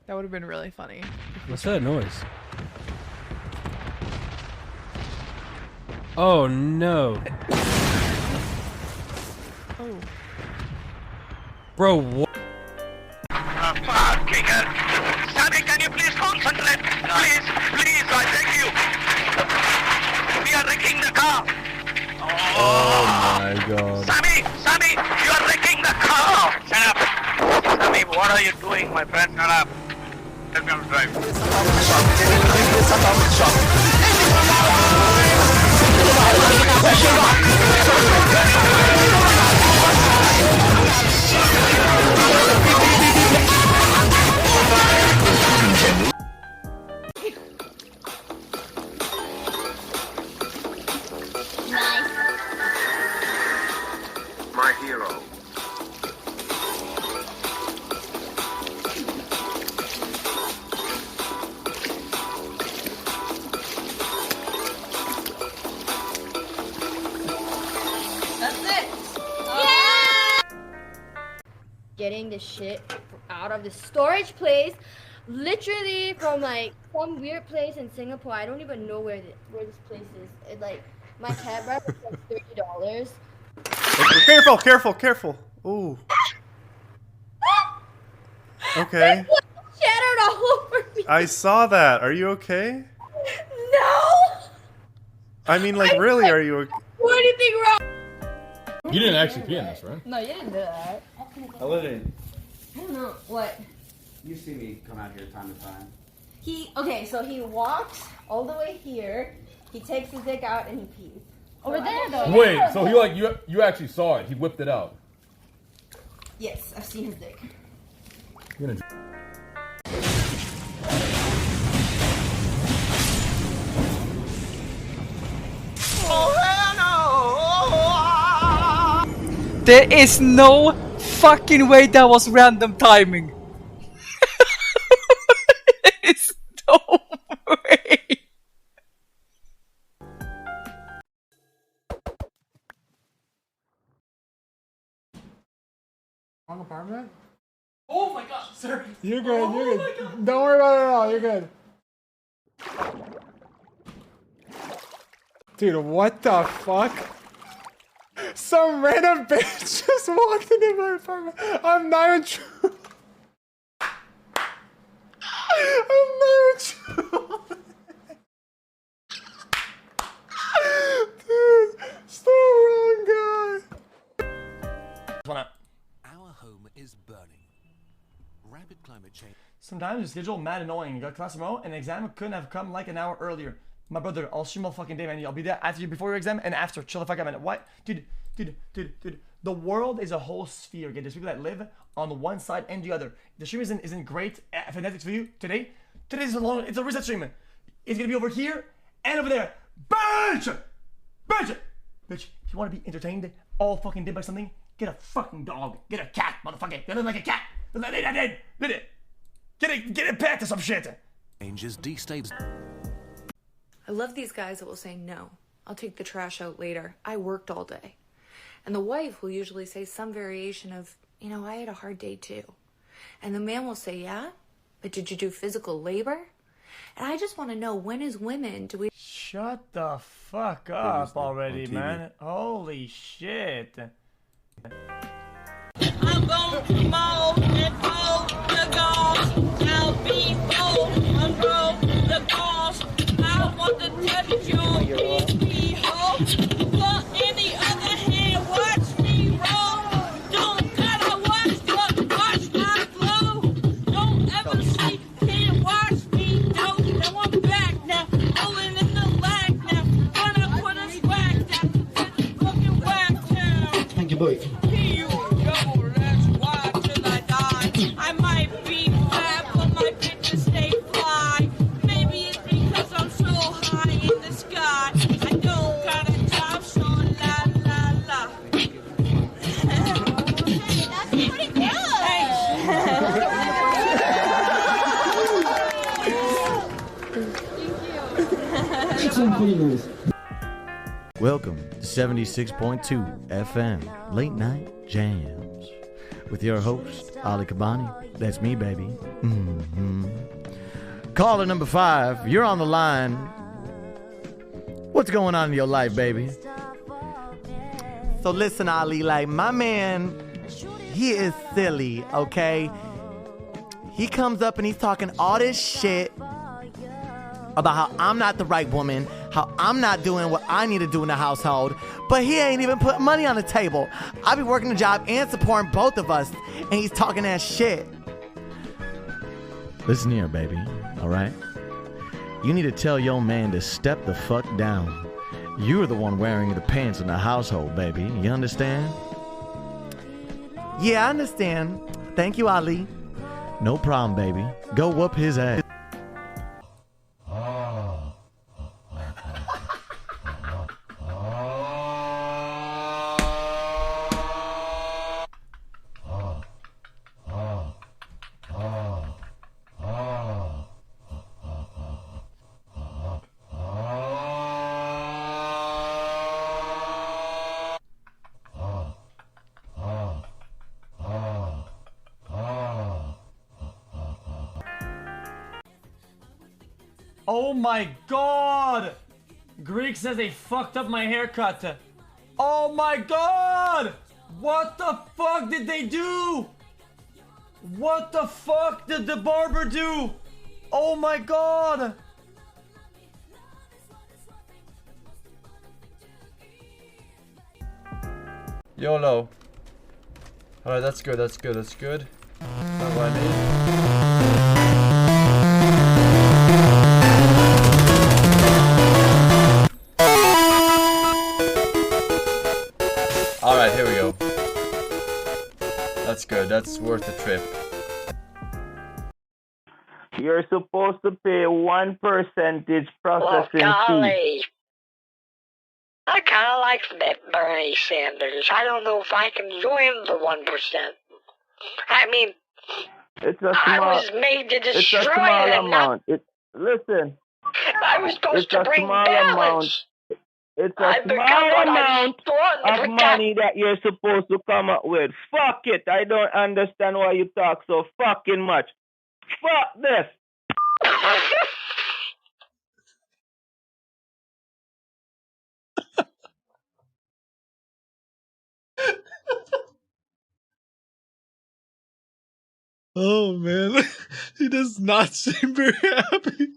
That would have been really funny. What's that noise? Oh no. Oh. Bro, what? Fucking hell. Sammy, can you please concentrate? Please, please, I beg you. We are wrecking the car. Oh my god. Sammy, you are wrecking the car. Shut up. Sammy, what are you doing, my friend? Shut up. Tell me how to drive. My hero. Getting the shit out of the storage place, literally from like some weird place in Singapore. I don't even know where this place is. It, like my cab ride was like $30. Careful. Ooh. Okay. Shattered all over me. I saw that. Are you okay? No. I mean, like, really, are you okay? Do anything wrong? You didn't actually pee in this, right? No, you didn't do that. I don't know what. You see me come out here time to time. So he walks all the way here. He takes his dick out and he pees. Over there though. Wait, so he like you actually saw it? He whipped it out. Yes, I've seen his dick. You're gonna... There is no fucking way that was random timing. There is no way. Wrong apartment? Oh my god, sir. You're good, you're good. Don't worry about it at all, you're good. Dude, what the fuck? Some random bitch just walked into my apartment. I'm not even true. I'm not even true. Dude, so wrong guy. Our home is burning. Rapid climate change. Sometimes your schedule mad annoying. You got class tomorrow and the exam couldn't have come like an hour earlier. My brother, I'll stream all fucking day, man. I'll be there after you, before your exam and after. Chill the fuck out, man. What? Dude. The world is a whole sphere, okay? There's people that live on one side and the other. The stream isn't great, fantastic for you today. Today's it's a reset stream. It's gonna be over here and over there. Bitch! If you wanna be entertained all fucking day by something, get a fucking dog. Get a cat, motherfucker. They look like a cat. Get a pet or some shit. Changes destabilize. I love these guys that will say, no, I'll take the trash out later. I worked all day. And the wife will usually say some variation of, you know, I had a hard day too. And the man will say, yeah, but did you do physical labor? And I just want to know, when as women do we... Shut the fuck up already, man. Holy shit. I'm going to mold and fold the golf. I'll be bold and roll the balls. I want to touch your pee hole. But in the other hand, watch me roll. Don't gotta watch my flow. Don't ever see, can't watch me go. Now I'm back now, rolling in the lag now. Gonna put a swag down, fucking whack down. Thank you, boy. Here you go, let's watch till I die. I might be fat, but my bitches stay fly. Maybe it's because I'm so high in the sky. I don't got a job, so la la la. That's pretty good. Welcome to 76.2 FM Late Night Jams with your host, Ali Kabani. That's me, baby. Caller number 5, you're on the line. What's going on in your life, baby? So listen, Ali, like, my man, he is silly, okay? He comes up and he's talking all this shit about how I'm not the right woman, how I'm not doing what I need to do in the household, but he ain't even put money on the table. I be working the job and supporting both of us, and he's talking that shit. Listen here, baby, all right? You need to tell your man to step the fuck down. You're the one wearing the pants in the household, baby. You understand? Yeah, I understand. Thank you, Ali. No problem, baby. Go whoop his ass. Oh my god! Greek says they fucked up my haircut. Oh my god! What the fuck did they do? What the fuck did the barber do? Oh my god! YOLO. Alright, that's good, that's good, that's good. That's what I need. Alright, here we go. That's good, that's worth the trip. You're supposed to pay 1% processing fee. I kind of like that Bernie Sanders. I don't know if I can join the 1%. I mean, It's a small, I was made to destroy it's a small them. amount. Listen. I was supposed It's to a bring small balance. amount. It's a I've become small what I've amount sworn to of become. money that you're supposed to come up with. Fuck it. I don't understand why you talk so fucking much. Fuck this. Oh man, he does not seem very happy.